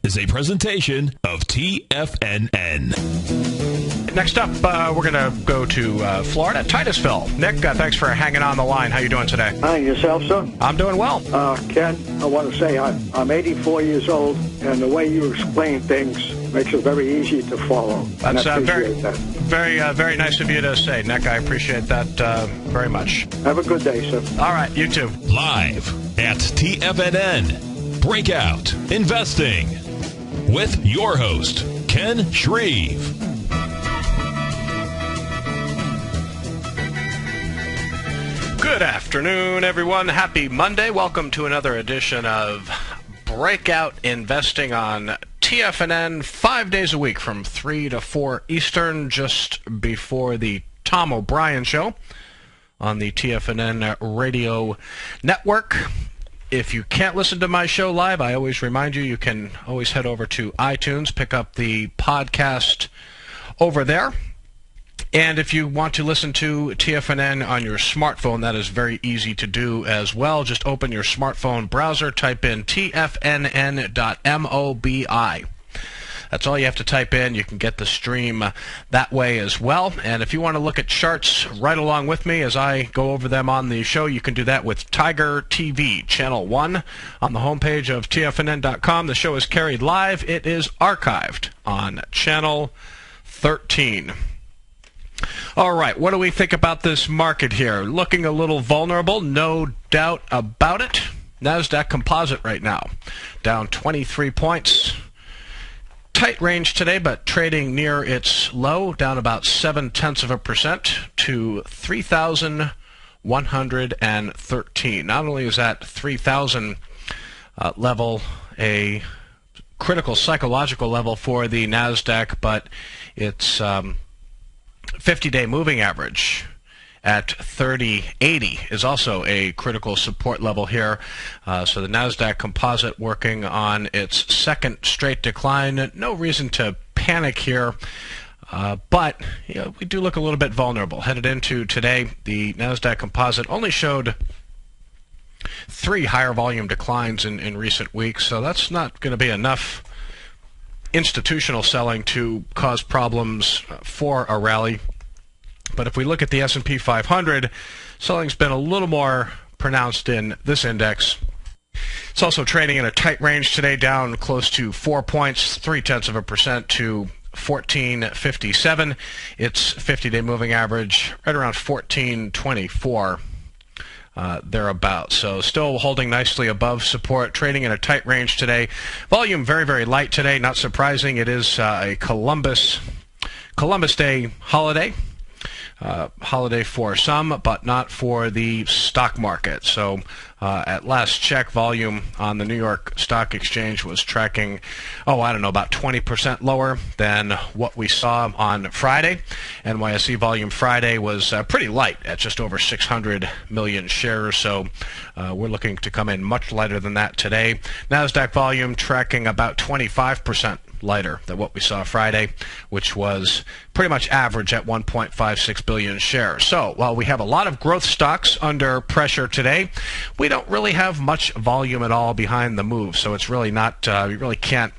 is a presentation of TFNN. Next up, we're going to go to Florida, Titusville. Nick, thanks for hanging on the line. How you doing today? Hi, yourself, sir? I'm doing well. Ken, I want to say I'm 84 years old, and the way you explain things makes it very easy to follow. That's very nice of you to say, Nick. I appreciate that very much. Have a good day, sir. All right, you too. Live at TFNN, Breakout Investing, with your host, Ken Shreve. Good afternoon, everyone. Happy Monday. Welcome to another edition of Breakout Investing on TFNN, 5 days a week from 3 to 4 Eastern, just before the Tom O'Brien Show on the TFNN radio network. If you can't listen to my show live, I always remind you can always head over to iTunes, pick up the podcast over there. And if you want to listen to TFNN on your smartphone, that is very easy to do as well. Just open your smartphone browser, type in tfnn.mobi. That's all you have to type in. You can get the stream that way as well. And if you want to look at charts right along with me as I go over them on the show, you can do that with Tiger TV, Channel 1, on the homepage of tfnn.com. The show is carried live. It is archived on Channel 13. All right, what do we think about this market here? Looking a little vulnerable, no doubt about it. NASDAQ Composite right now, down 23 points. Tight range today, but trading near its low, down about 0.7% to 3,113. Not only is that 3,000 level a critical psychological level for the NASDAQ, but it's 50-day moving average at 3080 is also a critical support level here. So the NASDAQ Composite working on its second straight decline. No reason to panic here, but we do look a little bit vulnerable. Headed into today, the NASDAQ Composite only showed 3 higher volume declines in recent weeks, so that's not going to be enough institutional selling to cause problems for a rally. But if we look at the S&P 500, selling's been a little more pronounced in this index. It's also trading in a tight range today, down close to 4 points, 0.3% to 1457. Its 50-day moving average right around 1424. Thereabouts. So still holding nicely above support, trading in a tight range today. Volume very, very light today. Not surprising. It is a Columbus Day holiday. Holiday for some, but not for the stock market. So at last check, volume on the New York Stock Exchange was tracking, about 20% lower than what we saw on Friday. NYSE volume Friday was pretty light at just over 600 million shares. So we're looking to come in much lighter than that today. NASDAQ volume tracking about 25% lighter than what we saw Friday, which was pretty much average at 1.56 billion shares. So while we have a lot of growth stocks under pressure today, we don't really have much volume at all behind the move. So it's really not, you really can't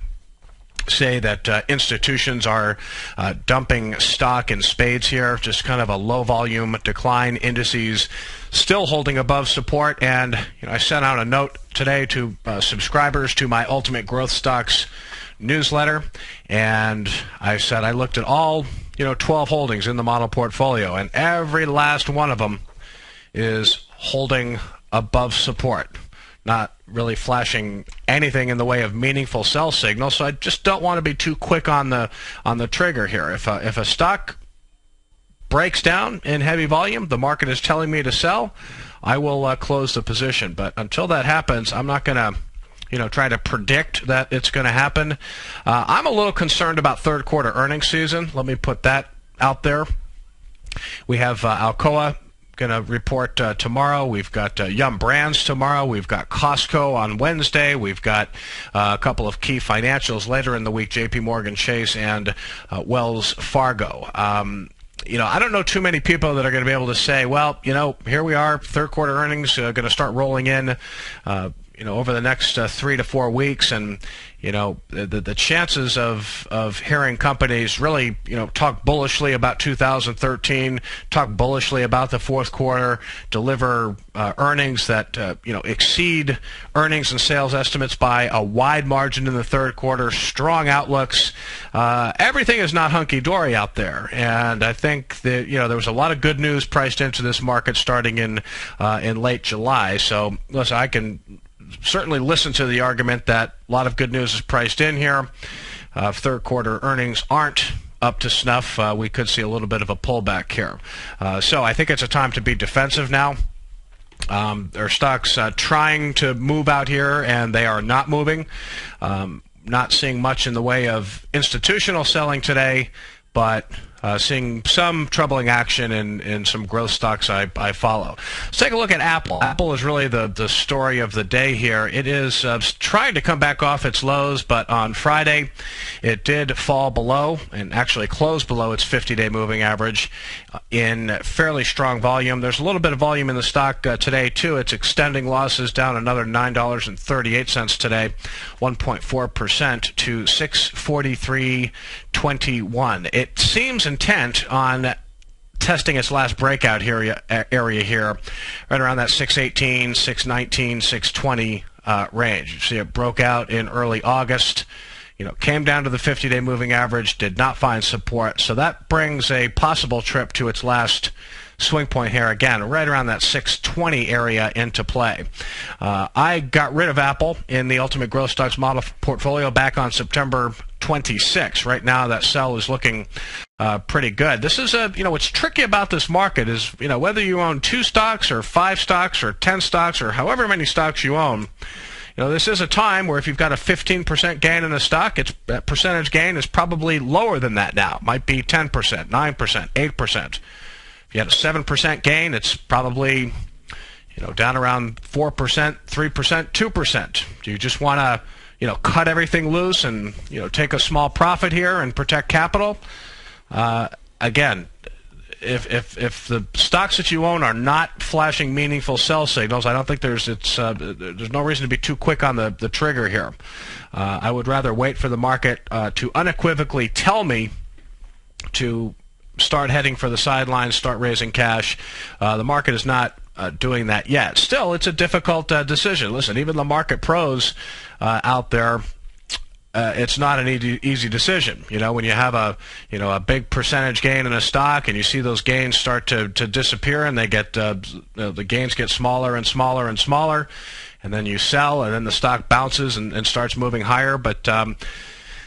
say that institutions are dumping stock in spades here. Just kind of a low volume decline. Indices still holding above support. And I sent out a note today to subscribers to my Ultimate Growth Stocks newsletter, and I said I looked at all 12 holdings in the model portfolio, and every last one of them is holding above support, not really flashing anything in the way of meaningful sell signal. So I just don't want to be too quick on the trigger here. If a stock breaks down in heavy volume, the market is telling me to sell, I will close the position. But until that happens, I'm not going to try to predict that it's going to happen. I'm a little concerned about third quarter earnings season. Let me put that out there. We have Alcoa going to report tomorrow. We've got Yum Brands tomorrow. We've got Costco on Wednesday. We've got a couple of key financials later in the week, JP Morgan Chase and Wells Fargo. I don't know too many people that are going to be able to say, well, here we are, third quarter earnings going to start rolling in over the next 3 to 4 weeks, and the chances of hearing companies really talk bullishly about 2013, talk bullishly about the fourth quarter, deliver earnings that exceed earnings and sales estimates by a wide margin in the third quarter, strong outlooks. Everything is not hunky-dory out there, and I think that there was a lot of good news priced into this market starting in late July. So listen, I can certainly listen to the argument that a lot of good news is priced in here. Third quarter earnings aren't up to snuff. We could see a little bit of a pullback here. So I think it's a time to be defensive now. There are stocks trying to move out here, and they are not moving. Not seeing much in the way of institutional selling today, but seeing some troubling action in some growth stocks I follow. Let's take a look at Apple. Apple is really the story of the day here. It is trying to come back off its lows, but on Friday it did fall below and actually closed below its 50-day moving average in fairly strong volume. There's a little bit of volume in the stock today too. It's extending losses down another $9.38 today, 1.4% to 643.21. It seems intent on testing its last breakout area here, right around that 618, 619, 620 range. You see it broke out in early August, came down to the 50-day moving average, did not find support. So that brings a possible trip to its last swing point here again, right around that 620 area into play. I got rid of Apple in the Ultimate Growth Stocks model portfolio back on September 26. Right now that sell is looking pretty good. This is what's tricky about this market is whether you own 2 stocks or 5 stocks or 10 stocks or however many stocks you own. This is a time where if you've got a 15% gain in a stock, that percentage gain is probably lower than that now. It might be 10%, 9%, 8%. If you had a 7% gain, it's probably down around 4%, 3%, 2%. Do you just want to cut everything loose and take a small profit here and protect capital? Again, if the stocks that you own are not flashing meaningful sell signals, I don't think there's no reason to be too quick on the trigger here. I would rather wait for the market to unequivocally tell me to start heading for the sidelines, start raising cash. The market is not doing that yet. Still, it's a difficult decision. Listen, even the market pros out there, it's not an easy decision. When you have a big percentage gain in a stock and you see those gains start to disappear and they get the gains get smaller and smaller and smaller, and then you sell and then the stock bounces and starts moving higher. But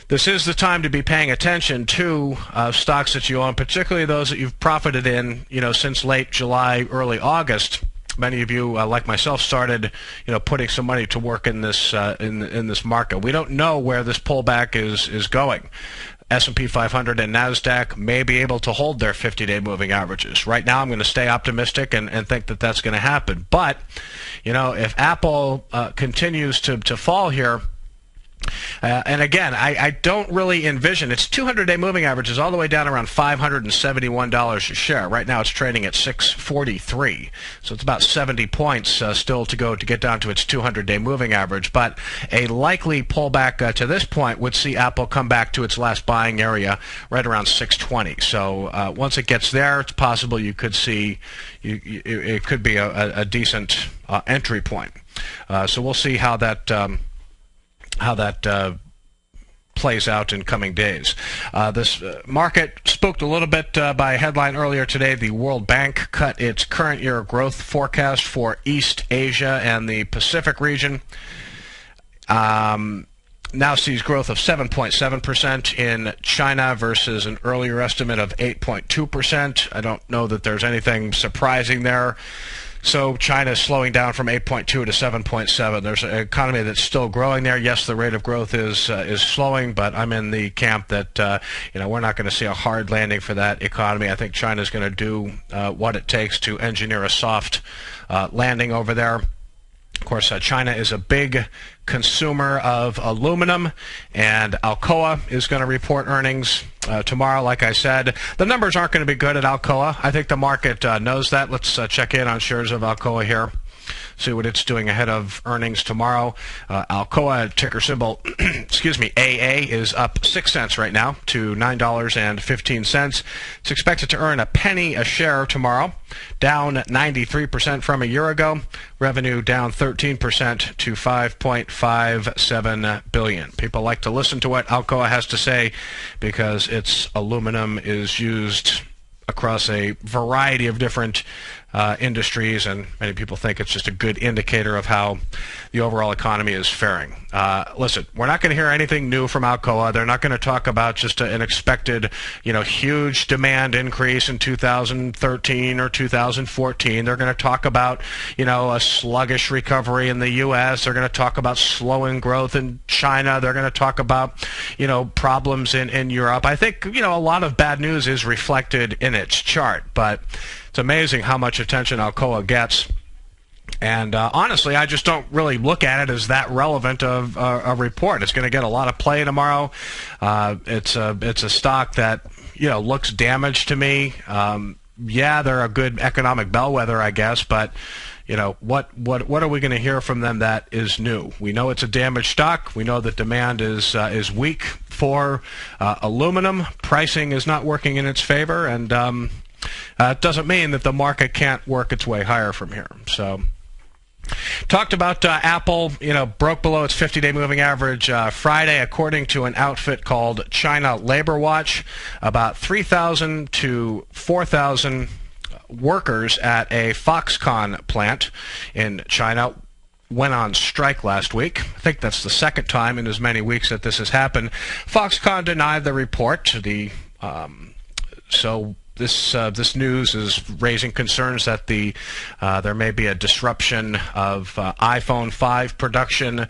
this is the time to be paying attention to stocks that you own, particularly those that you've profited in, since late July, early August. Many of you, like myself, started, putting some money to work in this in this market. We don't know where this pullback is going. S&P 500 and NASDAQ may be able to hold their 50-day moving averages. Right now, I'm going to stay optimistic and think that that's going to happen. But, if Apple continues to fall here, and again, I don't really envision its 200-day moving average is all the way down around $571 a share. Right now, it's trading at $643, so it's about 70 points still to go to get down to its 200-day moving average. But a likely pullback to this point would see Apple come back to its last buying area right around 620. So once it gets there, it's possible you could see it could be a decent entry point. So we'll see how that plays out in coming days. This market spooked a little bit by a headline earlier today. The World Bank cut its current year growth forecast for East Asia and the Pacific region. Now sees growth of 7.7% in China versus an earlier estimate of 8.2%. I don't know that there's anything surprising there. So China is slowing down from 8.2 to 7.7. There's an economy that's still growing there. Yes, the rate of growth is slowing, but I'm in the camp that we're not going to see a hard landing for that economy. I think China is going to do what it takes to engineer a soft landing over there. Of course, China is a big consumer of aluminum, and Alcoa is going to report earnings tomorrow. Like I said, the numbers aren't going to be good at Alcoa. I think the market knows that. Let's check in on shares of Alcoa here. see what it's doing ahead of earnings tomorrow. Alcoa, ticker symbol, excuse me, AA, is up 6 cents right now to $9.15. It's expected to earn a penny a share tomorrow, down 93% from a year ago. Revenue down 13% to $5.57 billion. People like to listen to what Alcoa has to say because its aluminum is used across a variety of different industries, and many people think it's just a good indicator of how the overall economy is faring. Listen, we're not going to hear anything new from Alcoa. They're not going to talk about just an expected, huge demand increase in 2013 or 2014. They're going to talk about, a sluggish recovery in the U.S. They're going to talk about slowing growth in China. They're going to talk about, problems in Europe. I think, a lot of bad news is reflected in its chart, but it's amazing how much attention Alcoa gets. And honestly, I just don't really look at it as that relevant of a report. It's going to get a lot of play tomorrow. It's a stock that looks damaged to me. Yeah, they're a good economic bellwether, I guess, but what are we going to hear from them that is new? We know it's a damaged stock. We know that demand is weak for aluminum. Pricing is not working in its favor, and it doesn't mean that the market can't work its way higher from here. So, talked about Apple, broke below its 50-day moving average Friday, according to an outfit called China Labor Watch. About 3,000 to 4,000 workers at a Foxconn plant in China went on strike last week. I think that's the second time in as many weeks that this has happened. Foxconn denied the report. This news is raising concerns that there may be a disruption of iPhone 5 production.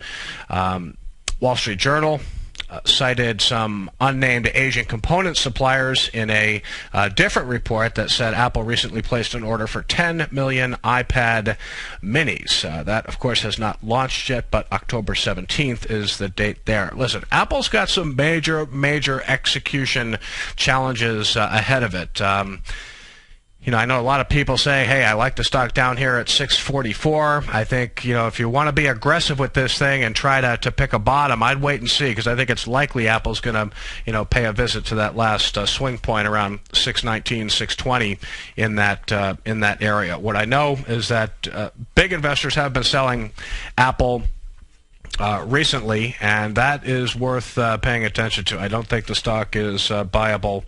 Wall Street Journal cited some unnamed Asian component suppliers in a different report that said Apple recently placed an order for 10 million iPad minis. That, of course, has not launched yet, but October 17th is the date there. Listen, Apple's got some major execution challenges ahead of it. I know a lot of people say, hey, I like the stock down here at 644. I think, if you want to be aggressive with this thing and try to pick a bottom, I'd wait and see, because I think it's likely Apple's going to, pay a visit to that last swing point around 619, 620 in that area. What I know is that big investors have been selling Apple recently, and that is worth paying attention to. I don't think the stock is buyable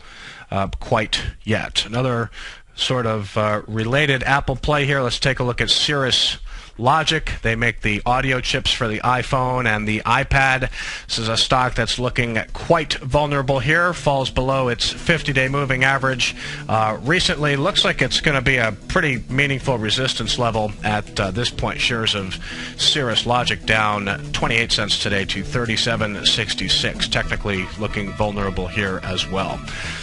quite yet. Another sort of related Apple play here. Let's take a look at Cirrus Logic. They make the audio chips for the iPhone and the iPad. This is a stock that's looking quite vulnerable here. Falls below its 50-day moving average. Recently, looks like it's going to be a pretty meaningful resistance level at this point. Shares of Cirrus Logic down 28 cents today to 37.66. Technically looking vulnerable here as well.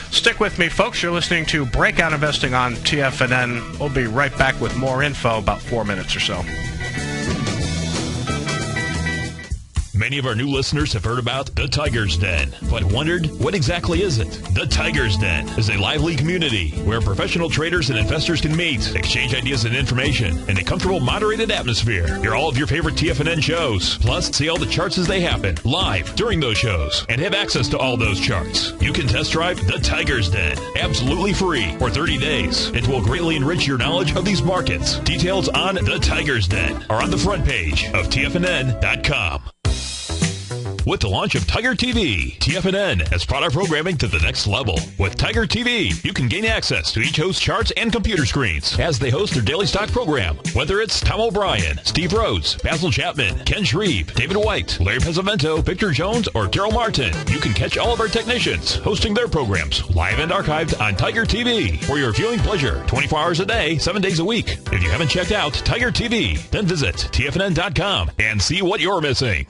Stick with me, folks. You're listening to Breakout Investing on TFNN. We'll be right back with more info about 4 minutes or so. Many of our new listeners have heard about the Tiger's Den, but wondered, what exactly is it? The Tiger's Den is a lively community where professional traders and investors can meet, exchange ideas and information in a comfortable, moderated atmosphere. Hear all of your favorite TFNN shows, plus see all the charts as they happen, live during those shows, and have access to all those charts. You can test drive the Tiger's Den, absolutely free, for 30 days. It will greatly enrich your knowledge of these markets. Details on the Tiger's Den are on the front page of TFNN.com. With the launch of Tiger TV, TFNN has brought our programming to the next level. With Tiger TV, you can gain access to each host's charts and computer screens as they host their daily stock program. Whether it's Tom O'Brien, Steve Rhodes, Basil Chapman, Ken Shreve, David White, Larry Pesavento, Victor Jones, or Daryl Martin, you can catch all of our technicians hosting their programs live and archived on Tiger TV for your viewing pleasure 24 hours a day, 7 days a week. If you haven't checked out Tiger TV, then visit TFNN.com and see what you're missing.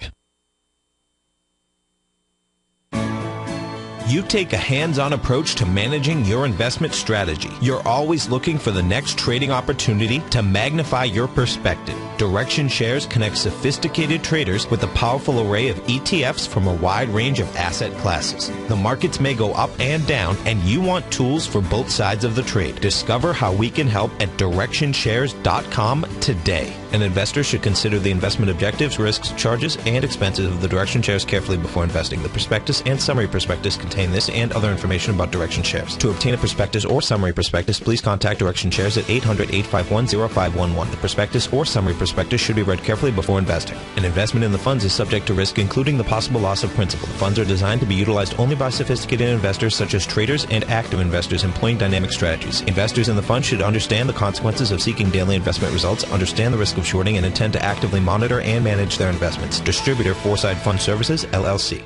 You take a hands-on approach to managing your investment strategy. You're always looking for the next trading opportunity to magnify your perspective. Direction Shares connects sophisticated traders with a powerful array of ETFs from a wide range of asset classes. The markets may go up and down, and you want tools for both sides of the trade. Discover how we can help at DirectionShares.com today. An investor should consider the investment objectives, risks, charges, and expenses of the Direction shares carefully before investing. The prospectus and summary prospectus contain this and other information about Direction shares. To obtain a prospectus or summary prospectus, please contact Direction shares at 800-851-0511. The prospectus or summary prospectus should be read carefully before investing. An investment in the funds is subject to risk, including the possible loss of principal. The funds are designed to be utilized only by sophisticated investors such as traders and active investors employing dynamic strategies. Investors in the fund should understand the consequences of seeking daily investment results, understand the risk of shorting, and intend to actively monitor and manage their investments. Distributor Foreside Fund Services, LLC.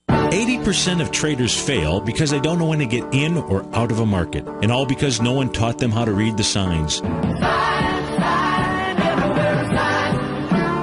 80% of traders fail because they don't know when to get in or out of a market, and all because no one taught them how to read the signs.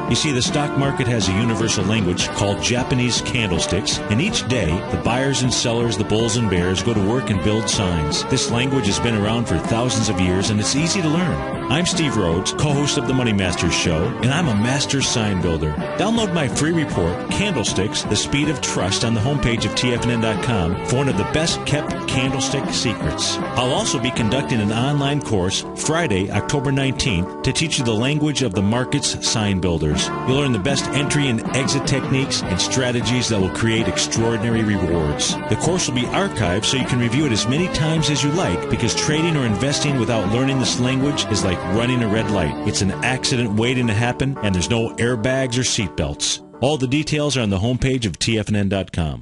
You see, the stock market has a universal language called Japanese candlesticks, and each day, the buyers and sellers, the bulls and bears, go to work and build signs. This language has been around for thousands of years, and it's easy to learn. I'm Steve Rhodes, co-host of the Money Masters Show, and I'm a master sign builder. Download my free report, Candlesticks, The Speed of Trust, on the homepage of TFNN.com for one of the best-kept candlestick secrets. I'll also be conducting an online course Friday, October 19th, to teach you the language of the market's sign builders. You'll learn the best entry and exit techniques and strategies that will create extraordinary rewards. The course will be archived so you can review it as many times as you like, because trading or investing without learning this language is like running a red light. It's an accident waiting to happen, and there's no airbags or seatbelts. All the details are on the homepage of TFNN.com.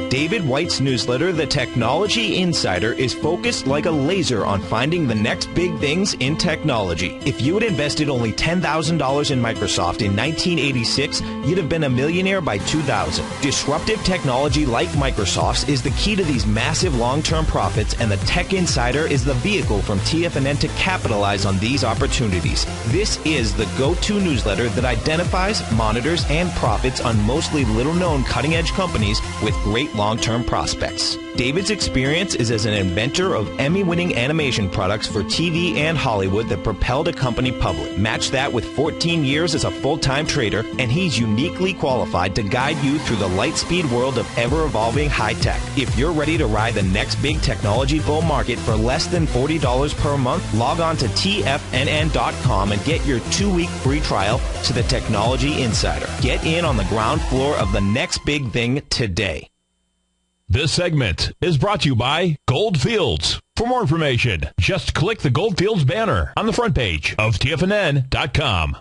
David White's newsletter, The Technology Insider, is focused like a laser on finding the next big things in technology. If you had invested only $10,000 in Microsoft in 1986, you'd have been a millionaire by 2000. Disruptive technology like Microsoft's is the key to these massive long-term profits, and the Tech Insider is the vehicle from TFNN to capitalize on these opportunities. This is the go-to newsletter that identifies, monitors, and profits on mostly little-known cutting-edge companies with great long-term prospects. David's experience is as an inventor of Emmy-winning animation products for TV and Hollywood that propelled a company public. Match that with 14 years as a full-time trader, and he's uniquely qualified to guide you through the light-speed world of ever-evolving high-tech. If you're ready to ride the next big technology bull market for less than $40 per month, log on to TFNN.com and get your 2-week free trial to the Technology Insider. Get in on the ground floor of the next big thing today. This segment is brought to you by Goldfields. For more information, just click the Goldfields banner on the front page of TFNN.com.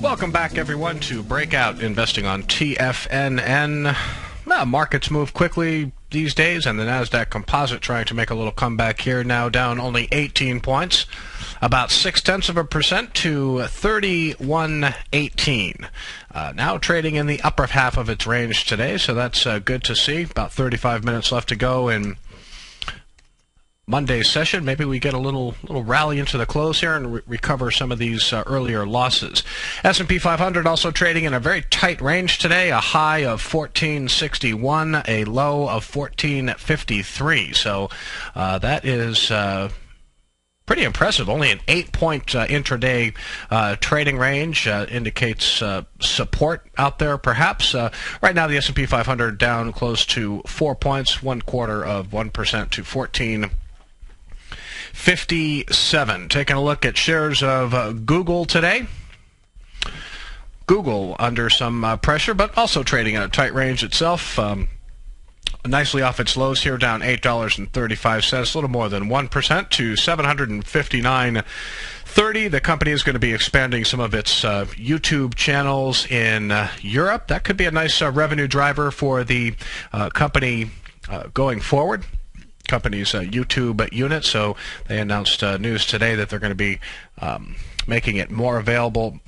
Welcome back, everyone, to Breakout Investing on TFNN. Well, markets move quickly these days, and the NASDAQ Composite trying to make a little comeback here, now down only 18 points, about 0.6% to 3118. Now trading in the upper half of its range today, so that's good to see. About 35 minutes left to go in Monday's session. Maybe we get a little rally into the close here and recover some of these earlier losses. S&P 500 also trading in a very tight range today, a high of 1461, a low of 1453. So that is pretty impressive. Only an 8-point intraday trading range indicates support out there, perhaps. Right now, the S&P 500 down close to 4 points, 0.25% to 1457. Taking a look at shares of Google today. Google under some pressure, but also trading in a tight range itself. Nicely off its lows here, down $8.35, a little more than 1% to $759.30. The company is going to be expanding some of its YouTube channels in Europe. That could be a nice revenue driver for the company going forward. Company's YouTube unit. So they announced news today that they're going to be making it more available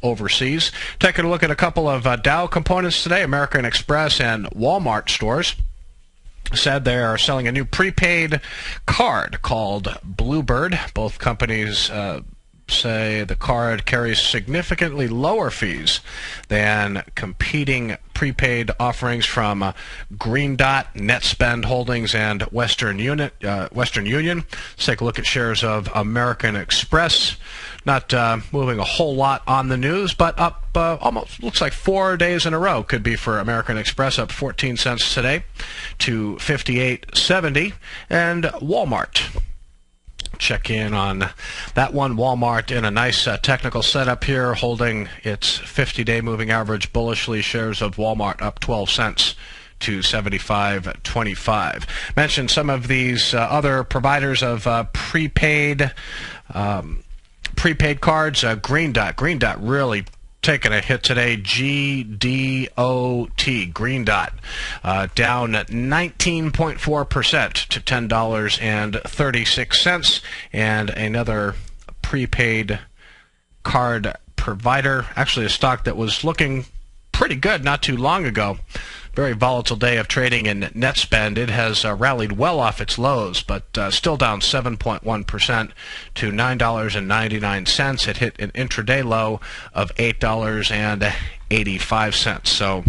overseas. Taking a look at a couple of Dow components today. American Express and Walmart stores said they are selling a new prepaid card called Bluebird. Both companies say the card carries significantly lower fees than competing prepaid offerings from Green Dot, NetSpend Holdings, and Western Union. Let's take a look at shares of American Express. Not moving a whole lot on the news, but up almost looks like 4 days in a row could be for American Express, up 14 cents today to 58.70. And Walmart. Check in on that one. Walmart in a nice technical setup here, holding its 50-day moving average bullishly. Shares of Walmart up 12 cents to 75.25. Mentioned some of these other providers of prepaid cards. Green Dot really taking a hit today. GDOT, Green Dot, down 19.4% to $10.36. And another prepaid card provider, actually a stock that was looking pretty good not too long ago. Very volatile day of trading in NetSpend. It has rallied well off its lows, but still down 7.1% to $9.99. It hit an intraday low of $8.85. So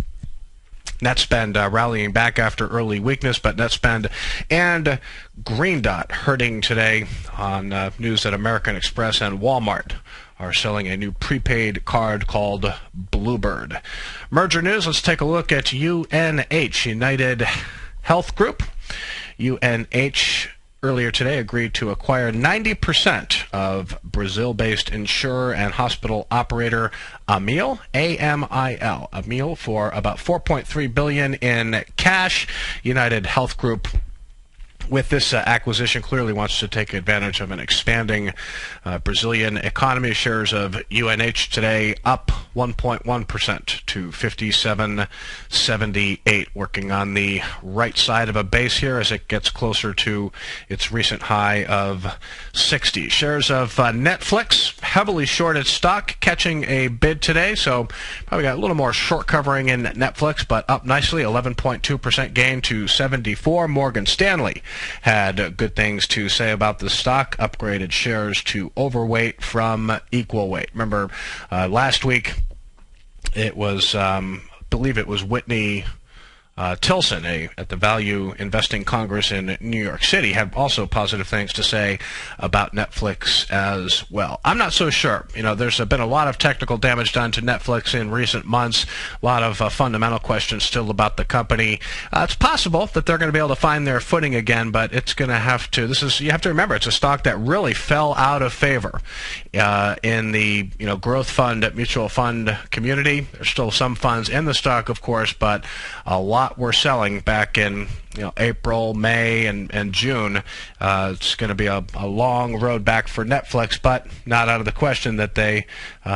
NetSpend rallying back after early weakness, but NetSpend and Green Dot hurting today on news that American Express and Walmart are selling a new prepaid card called Bluebird. Merger news, let's take a look at UNH, United Health Group. UNH earlier today agreed to acquire 90% of Brazil-based insurer and hospital operator Amil, A-M-I-L, Amil, for about $4.3 billion in cash. United Health Group, with this acquisition, clearly wants to take advantage of an expanding Brazilian economy. Shares of UNH today up 1.1% to 57.78, working on the right side of a base here as it gets closer to its recent high of 60. Shares of Netflix, heavily shorted stock, catching a bid today, so probably got a little more short covering in Netflix, but up nicely, 11.2% gain to 74. Morgan Stanley had good things to say about the stock, upgraded shares to overweight from equal weight. Remember, last week it was, I believe it was Whitney Tilson at the Value Investing Congress in New York City, had also positive things to say about Netflix as well. I'm not so sure. You know, there's been a lot of technical damage done to Netflix in recent months, a lot of fundamental questions still about the company. It's possible that they're going to be able to find their footing again, but it's going to have to, you have to remember, it's a stock that really fell out of favor in the growth fund, mutual fund community. There's still some funds in the stock, of course, but a lot were selling back in April, May, and June. It's going to be a long road back for Netflix, but not out of the question that they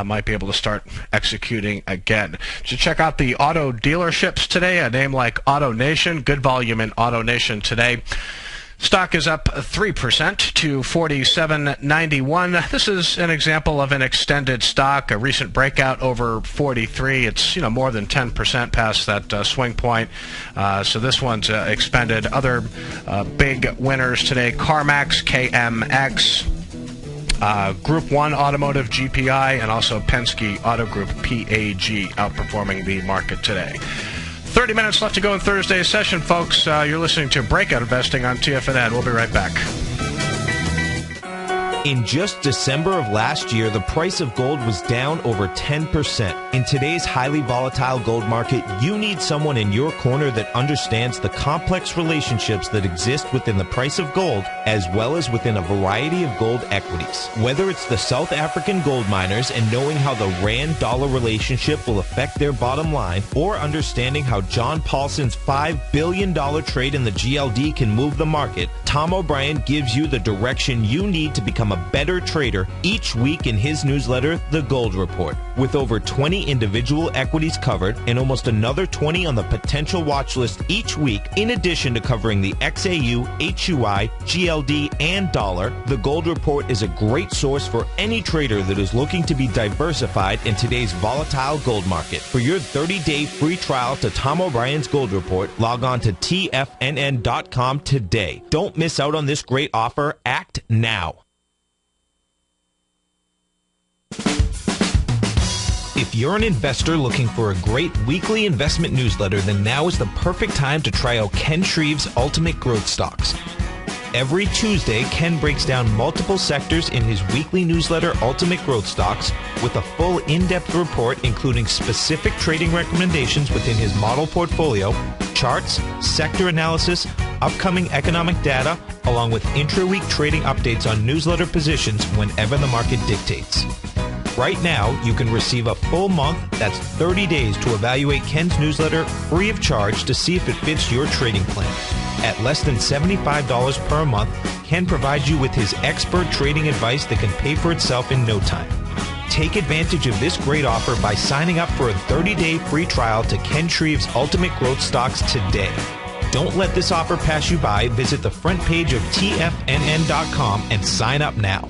might be able to start executing again. So check out the auto dealerships today. A name like AutoNation, good volume in AutoNation today. Stock is up 3% to $47.91. This is an example of an extended stock, a recent breakout over 43. It's more than 10% past that swing point. So this one's expanded. Other big winners today: CarMax, KMX, Group 1 Automotive, GPI, and also Penske Auto Group, PAG, outperforming the market today. 30 minutes left to go in Thursday's session, folks. You're listening to Breakout Investing on TFNN. We'll be right back. In just December of last year, the price of gold was down over 10%. In today's highly volatile gold market, you need someone in your corner that understands the complex relationships that exist within the price of gold, as well as within a variety of gold equities. Whether it's the South African gold miners and knowing how the Rand-dollar relationship will affect their bottom line, or understanding how John Paulson's $5 billion trade in the GLD can move the market, Tom O'Brien gives you the direction you need to become a better trader each week in his newsletter, The Gold Report. With over 20 individual equities covered and almost another 20 on the potential watch list each week, in addition to covering the XAU, HUI, GLD, and dollar, The Gold Report is a great source for any trader that is looking to be diversified in today's volatile gold market. For your 30-day free trial to Tom O'Brien's Gold Report, log on to TFNN.com today. Don't miss out on this great offer. Act now. If If you're an investor looking for a great weekly investment newsletter, then now is the perfect time to try out Ken Shreve's Ultimate Growth Stocks. Every Tuesday, Ken breaks down multiple sectors in his weekly newsletter, Ultimate Growth Stocks, with a full in-depth report including specific trading recommendations within his model portfolio, charts, sector analysis, upcoming economic data, along with intra-week trading updates on newsletter positions whenever the market dictates. Right now, you can receive a full month, that's 30 days, to evaluate Ken's newsletter free of charge to see if it fits your trading plan. At less than $75 per month, Ken provides you with his expert trading advice that can pay for itself in no time. Take advantage of this great offer by signing up for a 30-day free trial to Ken Shreve's Ultimate Growth Stocks today. Don't let this offer pass you by. Visit the front page of TFNN.com and sign up now.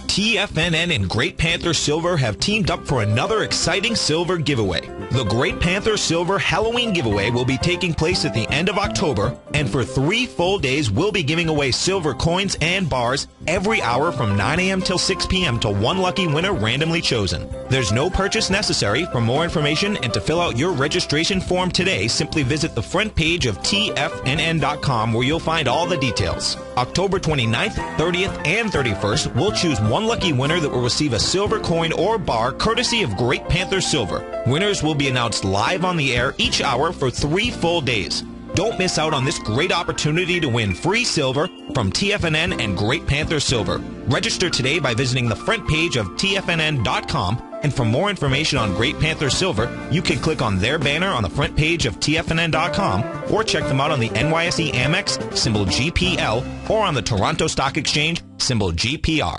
TFNN and Great Panther Silver have teamed up for another exciting silver giveaway. The Great Panther Silver Halloween giveaway will be taking place at the end of October, and for 3 full days, we'll be giving away silver coins and bars every hour from 9 a.m. till 6 p.m. to one lucky winner randomly chosen. There's no purchase necessary. For more information and to fill out your registration form today, simply visit the front page of TFNN.com where you'll find all the details. October 29th, 30th, and 31st, we'll choose one lucky winner that will receive a silver coin or bar courtesy of Great Panther Silver. Winners will be announced live on the air each hour for 3 full days. Don't miss out on this great opportunity to win free silver from TFNN and Great Panther Silver. Register today by visiting the front page of TFNN.com, and for more information on Great Panther Silver, you can click on their banner on the front page of TFNN.com or check them out on the NYSE Amex, symbol GPL, or on the Toronto Stock Exchange, symbol GPR.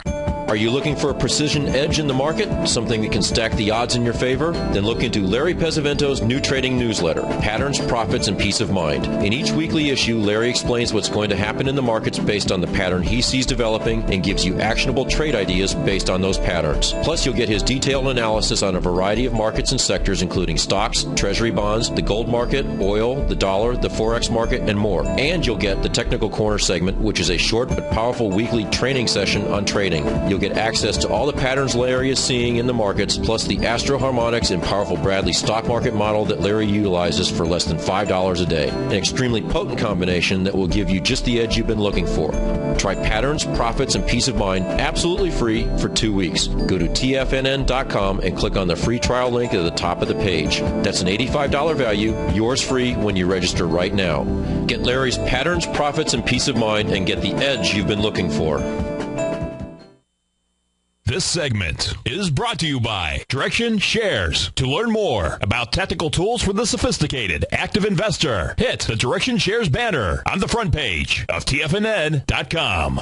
Are you looking for a precision edge in the market? Something that can stack the odds in your favor? Then look into Larry Pezzavento's new trading newsletter, Patterns, Profits, and Peace of Mind. In each weekly issue, Larry explains what's going to happen in the markets based on the pattern he sees developing and gives you actionable trade ideas based on those patterns. Plus, you'll get his detailed analysis on a variety of markets and sectors, including stocks, treasury bonds, the gold market, oil, the dollar, the forex market, and more. And you'll get the Technical Corner segment, which is a short but powerful weekly training session on trading. You'll get access to all the patterns Larry is seeing in the markets, plus the Astro Harmonics and powerful Bradley stock market model that Larry utilizes for less than $5 a day. An extremely potent combination that will give you just the edge you've been looking for. Try Patterns, Profits, and Peace of Mind absolutely free for 2 weeks. Go to TFNN.com and click on the free trial link at the top of the page. That's an $85 value, yours free when you register right now. Get Larry's Patterns, Profits, and Peace of Mind and get the edge you've been looking for. This segment is brought to you by Direction Shares. To learn more about tactical tools for the sophisticated active investor, hit the Direction Shares banner on the front page of TFNN.com.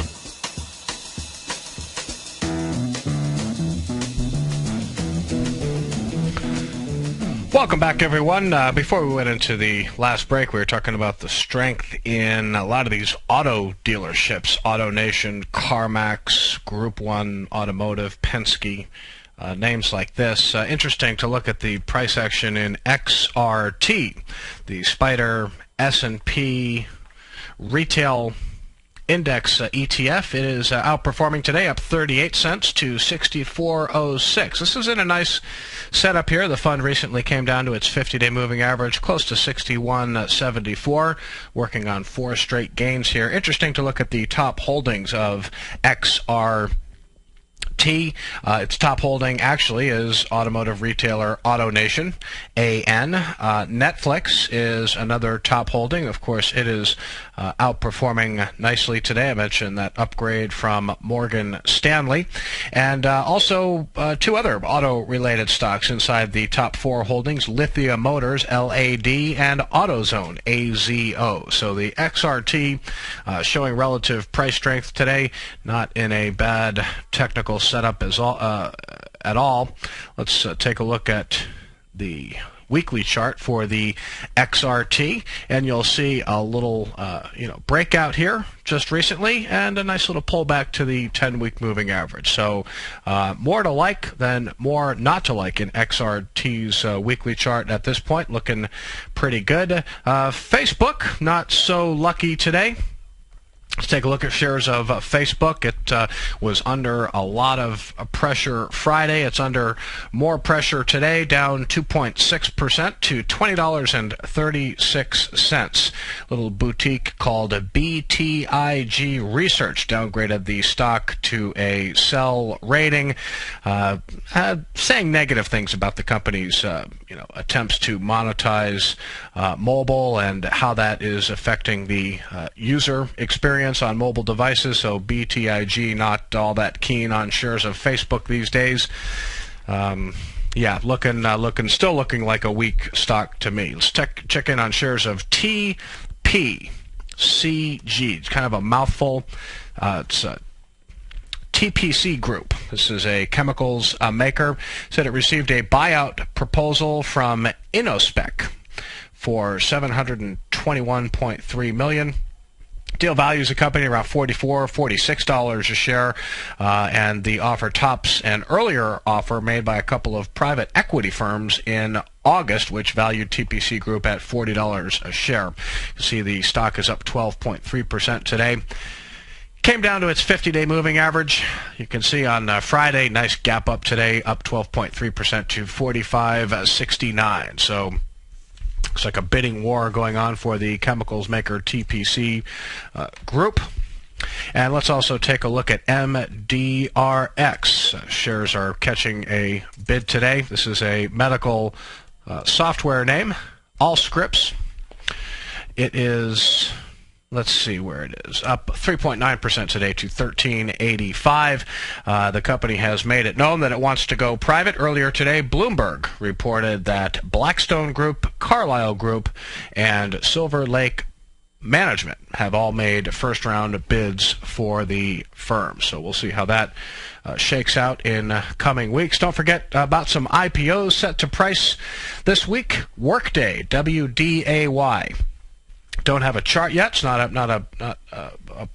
Welcome back, everyone. Before we went into the last break, we were talking about the strength in a lot of these auto dealerships, AutoNation, CarMax, Group 1 Automotive, Penske, names like this. Interesting to look at the price action in XRT, the Spider S&P Retail Index ETF. It is outperforming today, up 38 cents to 64.06. This is in a nice setup here. The fund recently came down to its 50-day moving average, close to 61.74, working on 4 straight gains here. Interesting to look at the top holdings of XRT. Its top holding actually is automotive retailer AutoNation, AN. Netflix is another top holding. Of course, it is outperforming nicely today. I mentioned that upgrade from Morgan Stanley. And also 2 other auto-related stocks inside the top 4 holdings, Lithia Motors, LAD, and AutoZone, AZO. So the XRT showing relative price strength today, not in a bad technical setup at all. Let's take a look at the weekly chart for the XRT, and you'll see a little breakout here just recently and a nice little pullback to the 10-week moving average. So more to like than more not to like in XRT's weekly chart at this point, looking pretty good. Facebook, not so lucky today. Let's take a look at shares of Facebook. It was under a lot of pressure Friday. It's under more pressure today, down 2.6% to $20.36. Little boutique called BTIG Research downgraded the stock to a sell rating, saying negative things about the company's attempts to monetize mobile and how that is affecting the user experience on mobile devices. So BTIG not all that keen on shares of Facebook these days. Still looking like a weak stock to me. Let's check in on shares of TPCG. It's kind of a mouthful. It's TPC Group. This is a chemicals maker. Said it received a buyout proposal from Innospec for $721.3 million. Deal values the company around $44, $46 a share, and the offer tops an earlier offer made by a couple of private equity firms in August, which valued TPC Group at $40 a share. You see the stock is up 12.3% today. Came down to its 50-day moving average. You can see on Friday, nice gap up today, up 12.3% to 45.69. So looks like a bidding war going on for the chemicals maker TPC Group. And let's also take a look at MDRX. Shares are catching a bid today. This is a medical software name, Allscripts. It is, let's see where it is, up 3.9% today to $13.85. The company has made it known that it wants to go private. Earlier today, Bloomberg reported that Blackstone Group, Carlyle Group, and Silver Lake Management have all made first-round bids for the firm. So we'll see how that shakes out in coming weeks. Don't forget about some IPOs set to price this week. Workday, WDAY. Don't have a chart yet. It's not a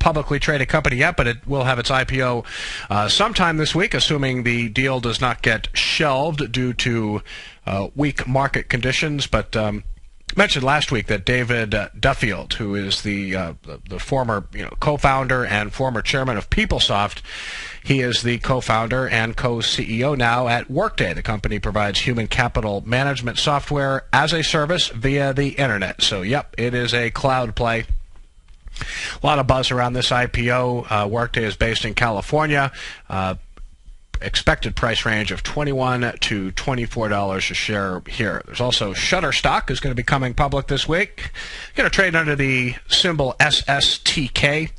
publicly traded company yet, but it will have its IPO sometime this week, assuming the deal does not get shelved due to weak market conditions. But mentioned last week that David Duffield, who is the former co-founder and former chairman of PeopleSoft, he is the co-founder and co-CEO now at Workday. The company provides human capital management software as a service via the internet. So, yep, it is a cloud play. A lot of buzz around this IPO. Workday is based in California. Expected price range of $21 to $24 a share here. There's also Shutterstock is going to be coming public this week. Going to trade under the symbol SSTK.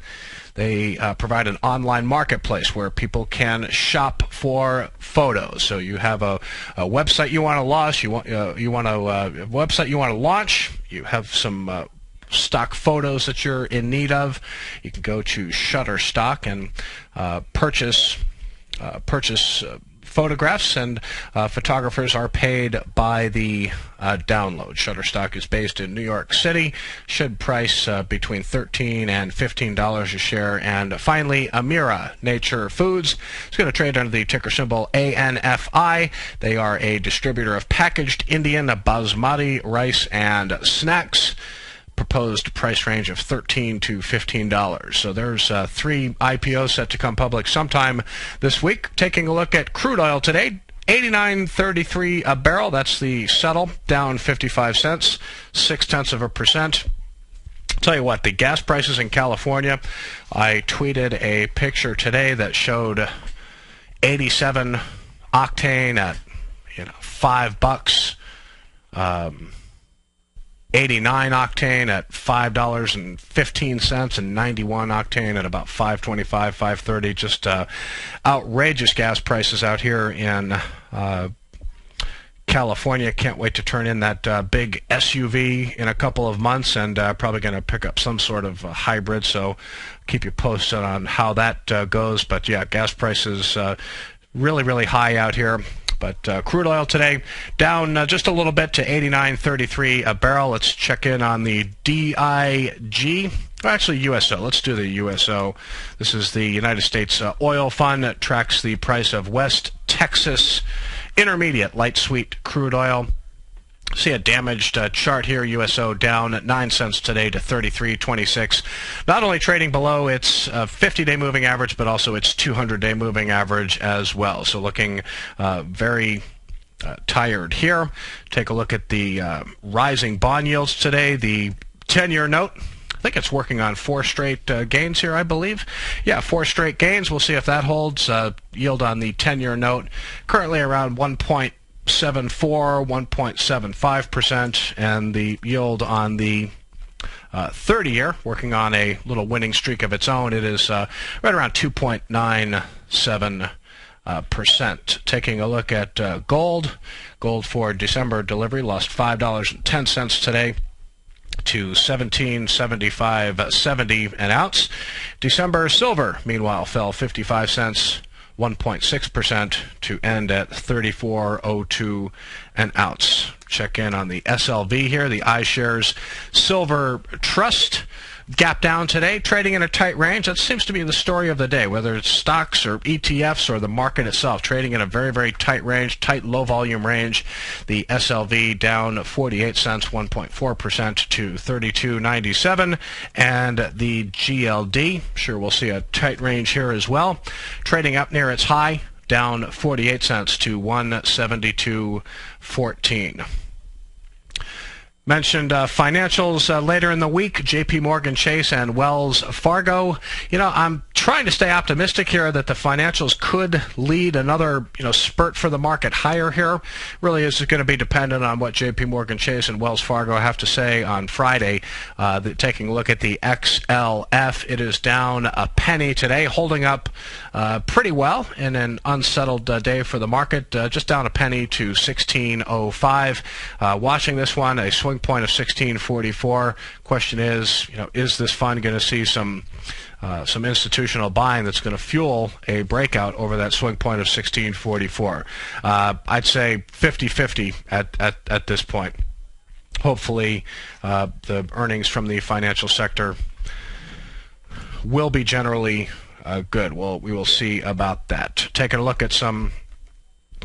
They provide an online marketplace where people can shop for photos. So you have a website you want to launch. You want a website you want to launch. You have some stock photos that you're in need of. You can go to Shutterstock and purchase photographs, and photographers are paid by the download. Shutterstock is based in New York City. Should price between $13 and $15 a share. And finally, Amira Nature Foods is going to trade under the ticker symbol ANFI. They are a distributor of packaged Indian basmati rice and snacks. Proposed price range of $13 to $15. So there's 3 IPOs set to come public sometime this week. Taking a look at crude oil today, $89.33 a barrel. That's the settle, down 55 cents, 0.6%. Tell you what, the gas prices in California, I tweeted a picture today that showed 87 octane at $5. 89 octane at $5.15 and 91 octane at about $5.25, $5.30. Just outrageous gas prices out here in California. Can't wait to turn in that big SUV in a couple of months, and probably going to pick up some sort of hybrid. So keep you posted on how that goes. But yeah, gas prices really, really high out here. But crude oil today down just a little bit to $89.33 a barrel. Let's check in on the DIG. Actually, USO. Let's do the USO. This is the United States Oil Fund that tracks the price of West Texas Intermediate light sweet crude oil. See a damaged chart here. USO down 9 cents today to 33.26. Not only trading below its 50-day moving average, but also its 200-day moving average as well. So looking very tired here. Take a look at the rising bond yields today. The 10-year note, I think it's working on 4 straight gains here, I believe. Yeah, 4 straight gains. We'll see if that holds. Yield on the 10-year note currently around 1.74, 1.75%, and the yield on the 30-year, working on a little winning streak of its own, it is right around 2.97%. Taking a look at gold. Gold for December delivery lost $5.10 today to $17.75.70 an ounce. December silver, meanwhile, fell 55 cents, 1.6% to end at $34.02 an ounce. Check in on the SLV here, the iShares Silver Trust. Gap down today, trading in a tight range. That seems to be the story of the day, whether it's stocks or ETFs or the market itself, trading in a very, very tight range, tight, low volume range. The SLV down 48 cents, 1.4% to 32.97. And the GLD, sure we'll see a tight range here as well, trading up near its high, down 48 cents to 172.14. Mentioned financials later in the week, J.P. Morgan Chase and Wells Fargo. You know, I'm trying to stay optimistic here that the financials could lead another, spurt for the market higher here. Really is going to be dependent on what J.P. Morgan Chase and Wells Fargo have to say on Friday. Taking a look at the XLF, it is down a penny today, holding up pretty well in an unsettled day for the market. Just down a penny to 16.05. Watching this one, a swing point of 16.44. Question is this fund going to see some institutional buying that's going to fuel a breakout over that swing point of 16.44? I'd say 50-50 at this point. Hopefully, the earnings from the financial sector will be generally good. We will see about that. Taking a look at some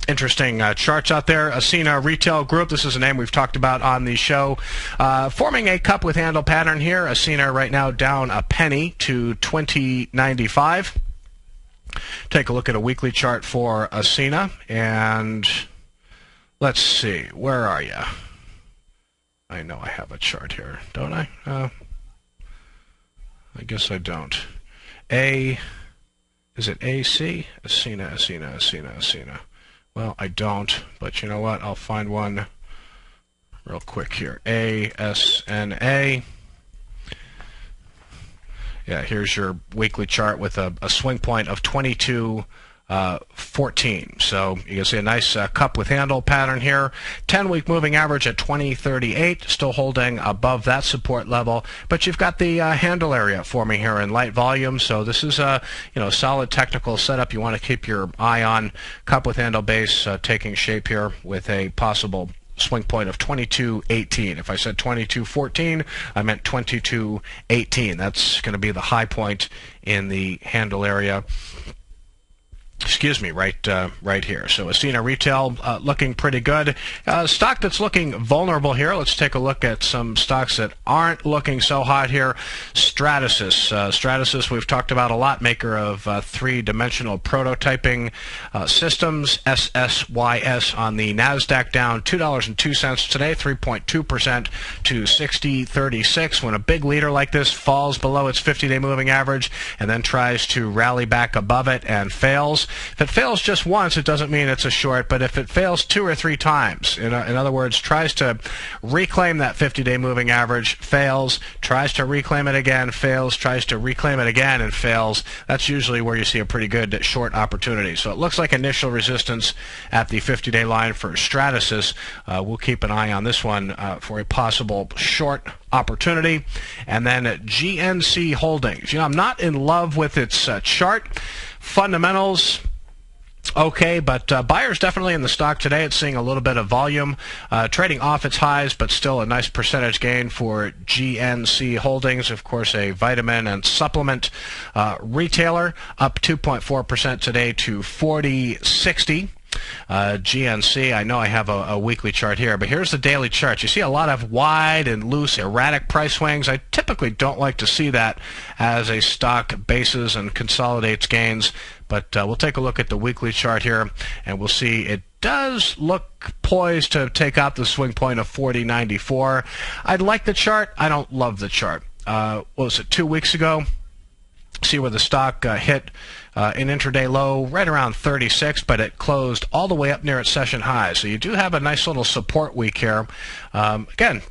interesting charts out there. Ascena Retail Group, this is a name we've talked about on the show. Forming a cup with handle pattern here. Ascena right now down a penny to 20.95. Take a look at a weekly chart for Ascena, and let's see, where are you? I know I have a chart here, don't I? I guess I don't. Is it AC? Ascena. Well, I don't, but you know what? I'll find one real quick here. ASNA. Yeah, here's your weekly chart with a swing point of 22.14. So you can see a nice cup with handle pattern here. 10-week moving average at 20.38, still holding above that support level. But you've got the handle area forming here in light volume. So this is a solid technical setup. You want to keep your eye on cup with handle base taking shape here with a possible swing point of 22.18. If I said 22.14, I meant 22.18. That's going to be the high point in the handle area. Excuse me, right here. So Ascena Retail looking pretty good. Stock that's looking vulnerable here. Let's take a look at some stocks that aren't looking so hot here. Stratasys. Stratasys we've talked about a lot, maker of three-dimensional prototyping systems. SSYS on the NASDAQ down $2.02 today, 3.2% to 60.36. When a big leader like this falls below its 50-day moving average and then tries to rally back above it and fails, if it fails just once, it doesn't mean it's a short, but if it fails 2 or 3 times, in other words, tries to reclaim that 50-day moving average, fails, tries to reclaim it again, fails, tries to reclaim it again, and fails, that's usually where you see a pretty good short opportunity. So it looks like initial resistance at the 50-day line for Stratasys. We'll keep an eye on this one for a possible short opportunity. And then GNC Holdings. I'm not in love with its chart. Fundamentals, okay, but buyers definitely in the stock today. It's seeing a little bit of volume, trading off its highs, but still a nice percentage gain for GNC Holdings. Of course, a vitamin and supplement retailer, up 2.4% today to 40.60. GNC. I know I have a weekly chart here, but here's the daily chart. You see a lot of wide and loose, erratic price swings. I typically don't like to see that as a stock bases and consolidates gains, but we'll take a look at the weekly chart here, and we'll see it does look poised to take out the swing point of 40.94. I like the chart. I don't love the chart. What was it, 2 weeks ago? See where the stock hit an intraday low right around 36, but it closed all the way up near its session high. So you do have a nice little support week here. Again,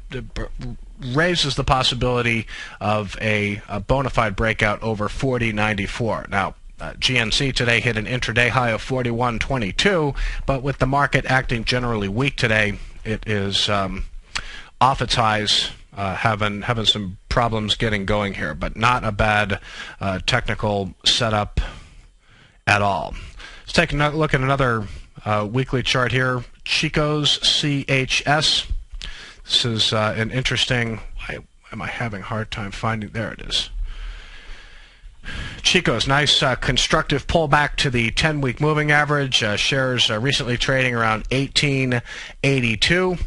raises the possibility of a bona fide breakout over 40.94. Now, GNC today hit an intraday high of 41.22, but with the market acting generally weak today, it is off its highs, having some problems getting going here, but not a bad technical setup at all. Let's take a look at another weekly chart here. Chico's CHS. This is an interesting. Why am I having a hard time finding? There it is. Chico's nice constructive pullback to the 10-week moving average. Shares recently trading around 1882.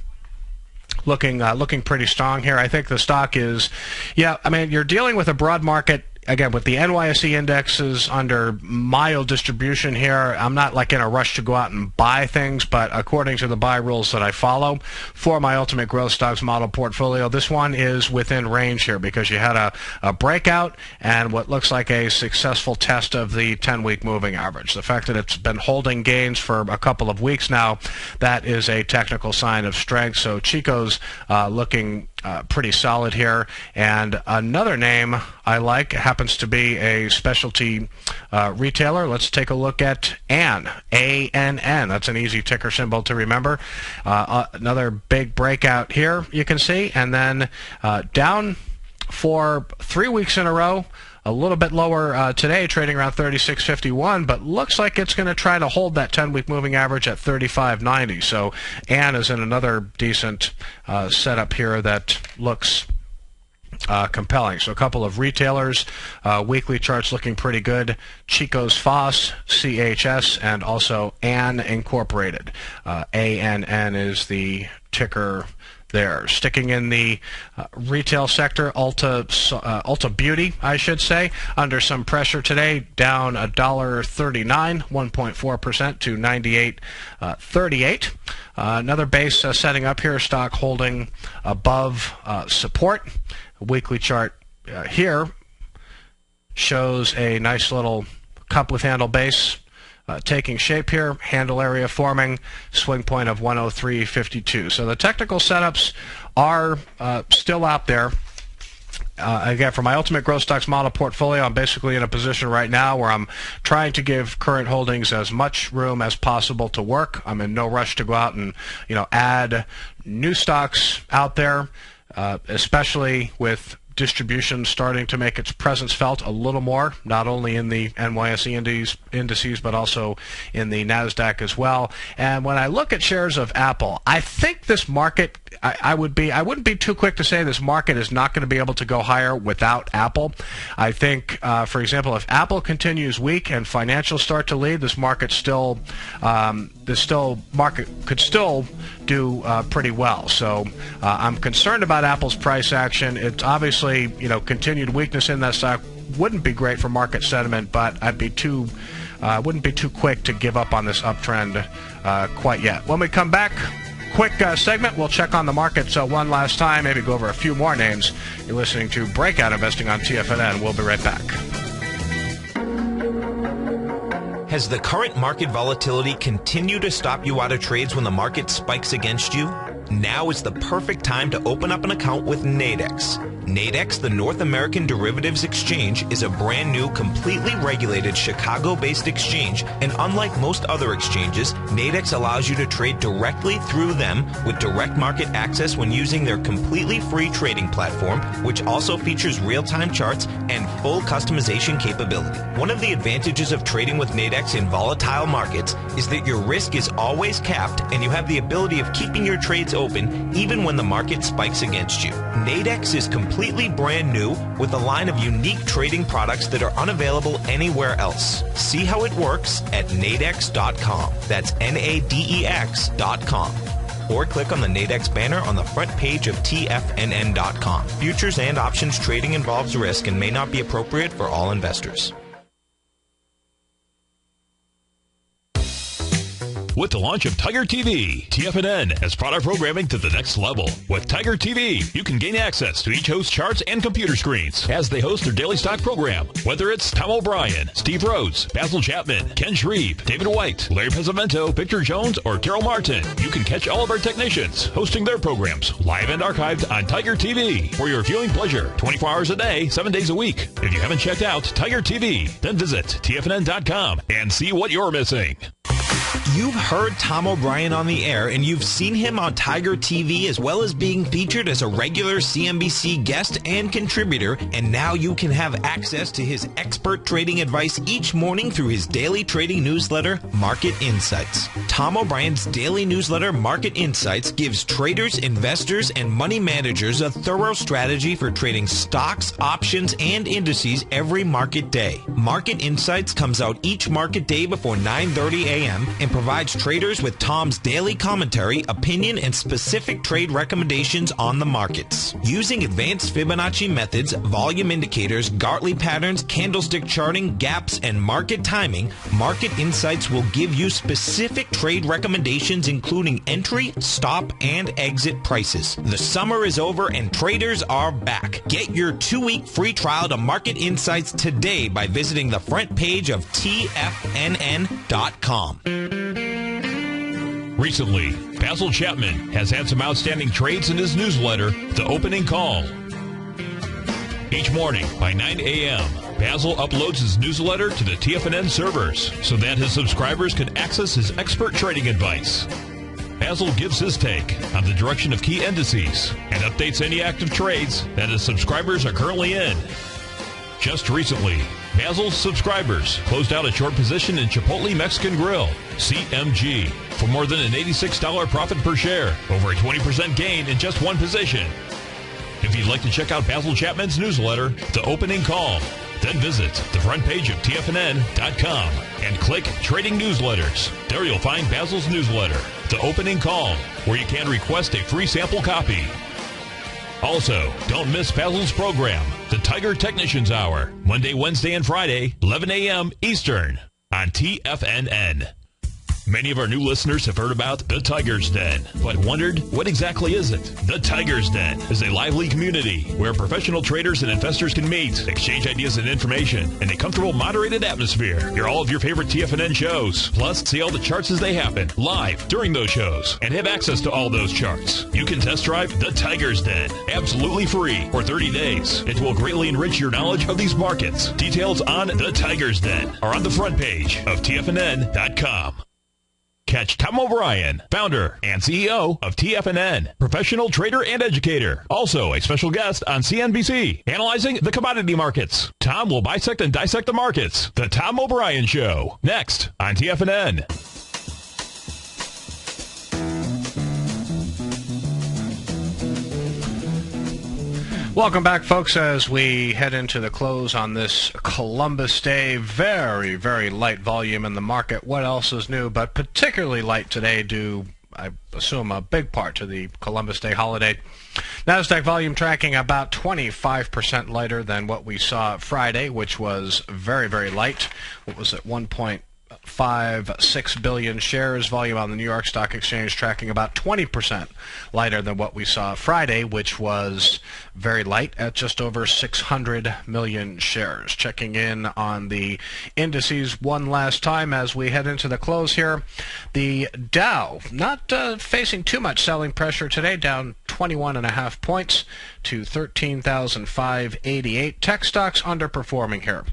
Looking pretty strong here. I think the stock is, I mean, you're dealing with a broad market. Again, with the NYSE indexes under mild distribution here, I'm not like in a rush to go out and buy things, but according to the buy rules that I follow for my Ultimate Growth Stocks model portfolio, this one is within range here because you had a breakout and what looks like a successful test of the 10-week moving average. The fact that it's been holding gains for a couple of weeks now, that is a technical sign of strength. So Chico's looking pretty solid here. And another name I like happens to be a specialty retailer. Let's take a look at ANN. A-N-N. That's an easy ticker symbol to remember. Another big breakout here, you can see. And then down for 3 weeks in a row. A little bit lower today, trading around 36.51, but looks like it's going to try to hold that 10-week moving average at 35.90. So ANN is in another decent setup here that looks compelling. So a couple of retailers, weekly charts looking pretty good. Chico's FOSS, CHS, and also ANN Incorporated. ANN is the ticker there. Sticking in the retail sector, Ulta Beauty, I should say, under some pressure today, down $1.39, 1.4% to 98.38. Another base setting up here, stock holding above support. Weekly chart here shows a nice little cup with handle base taking shape here, handle area forming, swing point of 103.52. So the technical setups are still out there. Again, for my Ultimate Growth Stocks model portfolio, I'm basically in a position right now where I'm trying to give current holdings as much room as possible to work. I'm in no rush to go out and add new stocks out there, especially with distribution starting to make its presence felt a little more, not only in the NYSE indices, but also in the NASDAQ as well. And when I look at shares of Apple, I think this market, I wouldn't be too quick to say this market is not going to be able to go higher without Apple. I think, for example, if Apple continues weak and financials start to lead, this market market could still do pretty well. So I'm concerned about Apple's price action. It's obviously, continued weakness in that stock wouldn't be great for market sentiment, but wouldn't be too quick to give up on this uptrend quite yet. When we come back, quick segment, we'll check on the markets one last time, maybe go over a few more names. You're listening to Breakout Investing on TFNN. We'll be right back. Has the current market volatility continued to stop you out of trades when the market spikes against you? Now is the perfect time to open up an account with Nadex. Nadex, the North American Derivatives Exchange, is a brand new, completely regulated Chicago-based exchange, and unlike most other exchanges, Nadex allows you to trade directly through them with direct market access when using their completely free trading platform, which also features real-time charts and full customization capability. One of the advantages of trading with Nadex in volatile markets is that your risk is always capped and you have the ability of keeping your trades open even when the market spikes against you. Nadex is completely brand new with a line of unique trading products that are unavailable anywhere else. See how it works at nadex.com. That's NADEX.com. Or click on the Nadex banner on the front page of TFNN.com. Futures and options trading involves risk and may not be appropriate for all investors. With the launch of Tiger TV, TFNN has brought our programming to the next level. With Tiger TV, you can gain access to each host's charts and computer screens as they host their daily stock program. Whether it's Tom O'Brien, Steve Rhodes, Basil Chapman, Ken Shreve, David White, Larry Pesavento, Victor Jones, or Terrell Martin, you can catch all of our technicians hosting their programs live and archived on Tiger TV for your viewing pleasure 24 hours a day, 7 days a week. If you haven't checked out Tiger TV, then visit TFNN.com and see what you're missing. You've heard Tom O'Brien on the air, and you've seen him on Tiger TV, as well as being featured as a regular CNBC guest and contributor, and now you can have access to his expert trading advice each morning through his daily trading newsletter, Market Insights. Tom O'Brien's daily newsletter, Market Insights, gives traders, investors, and money managers a thorough strategy for trading stocks, options, and indices every market day. Market Insights comes out each market day before 9:30 a.m. and provides traders with Tom's daily commentary, opinion, and specific trade recommendations on the markets. Using advanced Fibonacci methods, volume indicators, Gartley patterns, candlestick charting, gaps, and market timing, Market Insights will give you specific trade recommendations including entry, stop, and exit prices. The summer is over and traders are back. Get your 2-week free trial to Market Insights today by visiting the front page of TFNN.com. Recently, Basil Chapman has had some outstanding trades in his newsletter, The Opening Call. Each morning by 9 a.m., Basil uploads his newsletter to the TFNN servers so that his subscribers can access his expert trading advice. Basil gives his take on the direction of key indices and updates any active trades that his subscribers are currently in. Just recently, Basil's subscribers closed out a short position in Chipotle Mexican Grill, CMG, for more than an $86 profit per share, over a 20% gain in just one position. If you'd like to check out Basil Chapman's newsletter, The Opening Call, then visit the front page of TFNN.com and click Trading Newsletters. There you'll find Basil's newsletter, The Opening Call, where you can request a free sample copy. Also, don't miss Basil's program, The Tiger Technicians Hour, Monday, Wednesday, and Friday, 11 a.m. Eastern, on TFNN. Many of our new listeners have heard about the Tiger's Den, but wondered, what exactly is it? The Tiger's Den is a lively community where professional traders and investors can meet, exchange ideas and information in a comfortable, moderated atmosphere. Hear all of your favorite TFNN shows, plus see all the charts as they happen live during those shows, and have access to all those charts. You can test drive the Tiger's Den absolutely free for 30 days. It will greatly enrich your knowledge of these markets. Details on the Tiger's Den are on the front page of TFNN.com. Catch Tom O'Brien, founder and CEO of TFNN, professional trader and educator. Also a special guest on CNBC, analyzing the commodity markets. Tom will bisect and dissect the markets. The Tom O'Brien Show, next on TFNN. Welcome back, folks, as we head into the close on this Columbus Day. Very, very light volume in the market. What else is new? But particularly light today due, I assume, a big part to the Columbus Day holiday. NASDAQ volume tracking about 25% lighter than what we saw Friday, which was very, very light. What was it, 1.56 billion shares. Volume on the New York Stock Exchange tracking about 20% lighter than what we saw Friday, which was very light at just over 600 million shares. Checking in on the indices one last time as we head into the close here. The Dow not facing too much selling pressure today, down 21.5 points to 13,588. Tech stocks underperforming here,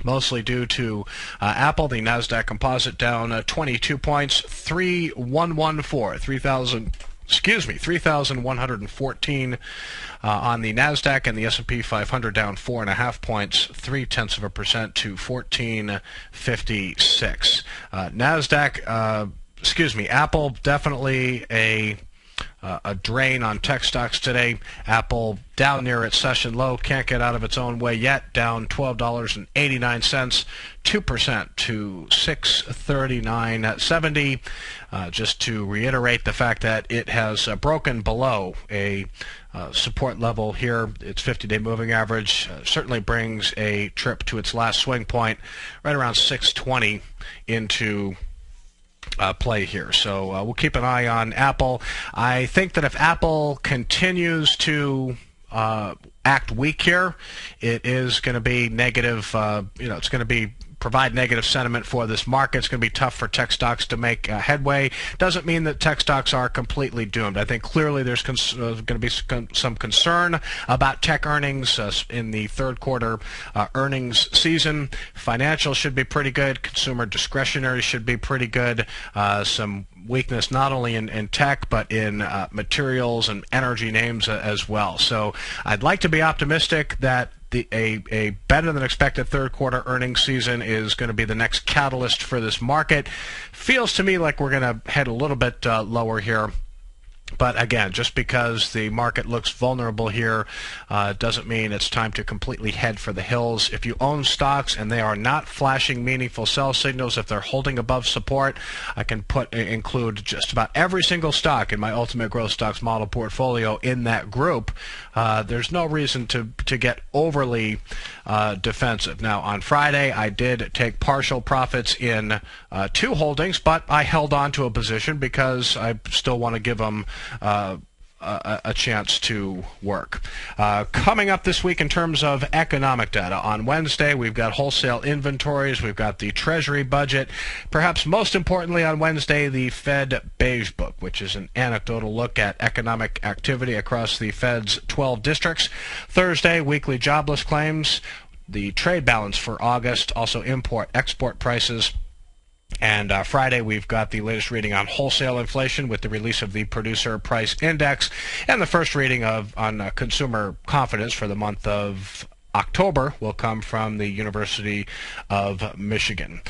mostly due to Apple. The NASDAQ Composite down 22 points, 3,114 on the NASDAQ, and the S&P 500 down 4.5 points, 0.3% to 1456. Apple definitely a a drain on tech stocks today. Apple down near its session low, can't get out of its own way yet, down $12.89, 2% to $639.70. Just to reiterate the fact that it has broken below a support level here. Its 50-day moving average certainly brings a trip to its last swing point right around 620 into play here. So we'll keep an eye on Apple. I think that if Apple continues to act weak here, it is going to be negative. It's going to provide negative sentiment for this market. It's going to be tough for tech stocks to make headway. Doesn't mean that tech stocks are completely doomed. I think clearly there's going to be some concern about tech earnings in the third quarter earnings season. Financials should be pretty good. Consumer discretionary should be pretty good. Some weakness not only in tech but in materials and energy names as well. So I'd like to be optimistic that a better than expected third quarter earnings season is going to be the next catalyst for this market. Feels to me like we're going to head a little bit lower here. But again, just because the market looks vulnerable here doesn't mean it's time to completely head for the hills. If you own stocks and they are not flashing meaningful sell signals, if they're holding above support, I can include just about every single stock in my Ultimate Growth Stocks model portfolio in that group. There's no reason to get overly defensive. Now, on Friday, I did take partial profits in 2 holdings, but I held on to a position because I still want to give them a chance to work. Coming up this week in terms of economic data, on Wednesday we've got wholesale inventories, we've got the Treasury budget, perhaps most importantly on Wednesday the Fed Beige Book, which is an anecdotal look at economic activity across the Fed's 12 districts. Thursday, weekly jobless claims, the trade balance for August, also import-export prices. And Friday, we've got the latest reading on wholesale inflation with the release of the Producer Price Index and the first reading on consumer confidence for the month of October will come from the University of Michigan.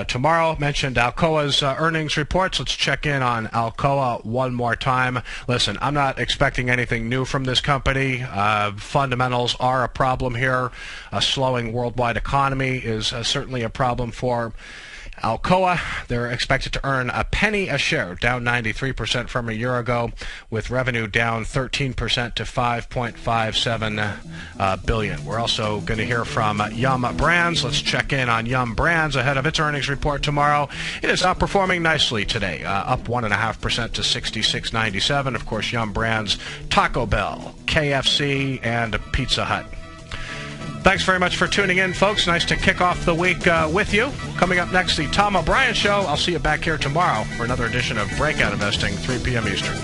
Tomorrow, mentioned Alcoa's earnings reports. Let's check in on Alcoa one more time. Listen, I'm not expecting anything new from this company. Fundamentals are a problem here. A slowing worldwide economy is certainly a problem for Alcoa. They're expected to earn a penny a share, down 93% from a year ago, with revenue down 13% to $5.57 billion. We're also going to hear from Yum Brands. Let's check in on Yum Brands ahead of its earnings report tomorrow. It is outperforming nicely today, up 1.5% to $66.97. Of course, Yum Brands, Taco Bell, KFC, and Pizza Hut. Thanks very much for tuning in, folks. Nice to kick off the week with you. Coming up next, the Tom O'Brien Show. I'll see you back here tomorrow for another edition of Breakout Investing, 3 p.m. Eastern.